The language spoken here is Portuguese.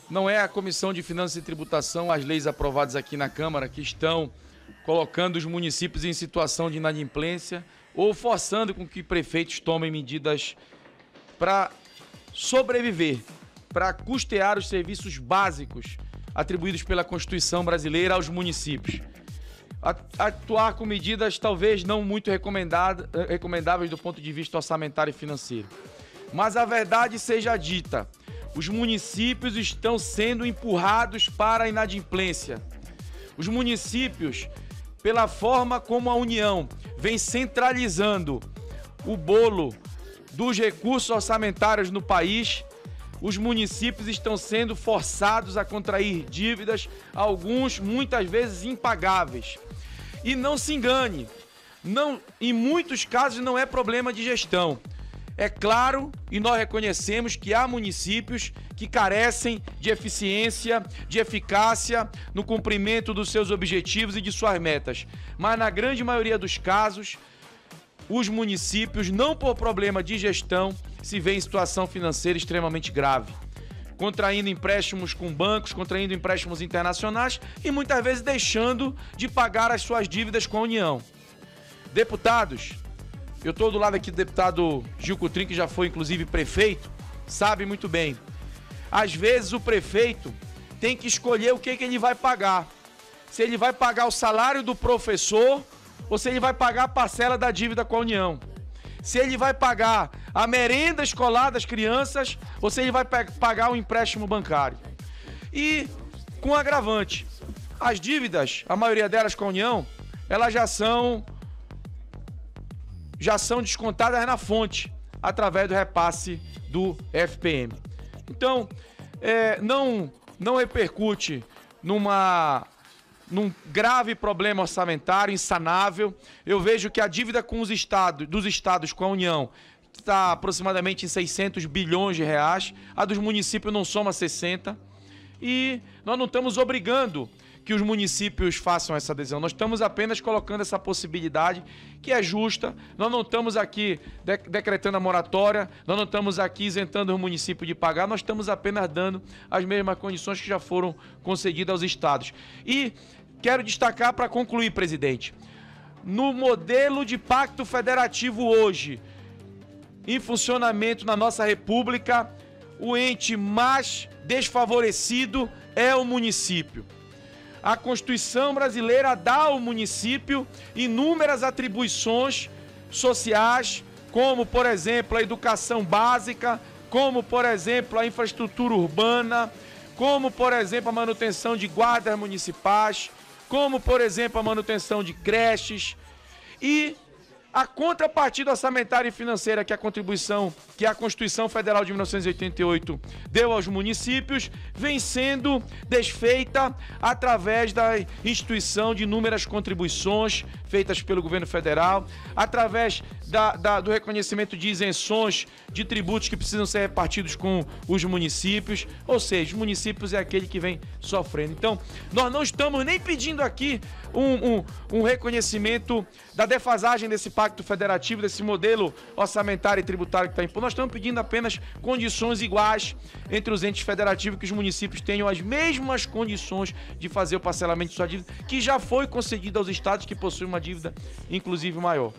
Não é a Comissão de Finanças e Tributação, as leis aprovadas aqui na Câmara, que estão colocando os municípios em situação de inadimplência ou forçando com que prefeitos tomem medidas para sobreviver, para custear os serviços básicos atribuídos pela Constituição brasileira aos municípios. Atuar com medidas talvez não muito recomendáveis do ponto de vista orçamentário e financeiro. Mas a verdade seja dita, os municípios estão sendo empurrados para a inadimplência. Os municípios, pela forma como a União vem centralizando o bolo dos recursos orçamentários no país, os municípios estão sendo forçados a contrair dívidas, alguns muitas vezes impagáveis. E não se engane, em muitos casos não é problema de gestão. É claro, e nós reconhecemos que há municípios que carecem de eficiência, de eficácia no cumprimento dos seus objetivos e de suas metas. Mas na grande maioria dos casos, os municípios, não por problema de gestão, se vêem em situação financeira extremamente grave, contraindo empréstimos com bancos, contraindo empréstimos internacionais e muitas vezes deixando de pagar as suas dívidas com a União. Deputados, eu estou do lado aqui do deputado Gil Cutrim, que já foi inclusive prefeito, sabe muito bem. Às vezes o prefeito tem que escolher o que ele vai pagar. Se ele vai pagar o salário do professor ou se ele vai pagar a parcela da dívida com a União. Se ele vai pagar a merenda escolar das crianças ou se ele vai pagar o empréstimo bancário. E com agravante, as dívidas, a maioria delas com a União, elas já são descontadas na fonte, através do repasse do FPM. Então, não repercute num grave problema orçamentário insanável. Eu vejo que a dívida dos estados com a União está aproximadamente em 600 bilhões de reais, a dos municípios não soma 60, e nós não estamos obrigando que os municípios façam essa adesão. Nós estamos apenas colocando essa possibilidade que é justa. Nós não estamos aqui decretando a moratória, nós não estamos aqui isentando o município de pagar, nós estamos apenas dando as mesmas condições que já foram concedidas aos estados. E quero destacar para concluir, presidente, no modelo de pacto federativo hoje, em funcionamento na nossa república, o ente mais desfavorecido é o município. A Constituição brasileira dá ao município inúmeras atribuições sociais, como, por exemplo, a educação básica, como, por exemplo, a infraestrutura urbana, como, por exemplo, a manutenção de guardas municipais, como, por exemplo, a manutenção de creches. E a contrapartida orçamentária e financeira que a Constituição Federal de 1988 deu aos municípios vem sendo desfeita através da instituição de inúmeras contribuições feitas pelo governo federal, através do reconhecimento de isenções de tributos que precisam ser repartidos com os municípios, ou seja, os municípios é aquele que vem sofrendo. Então, nós não estamos nem pedindo aqui um reconhecimento da defasagem desse pacto federativo, desse modelo orçamentário e tributário que está imposto. Nós estamos pedindo apenas condições iguais entre os entes federativos, que os municípios tenham as mesmas condições de fazer o parcelamento de sua dívida, que já foi concedido aos estados que possuem uma dívida, inclusive, maior.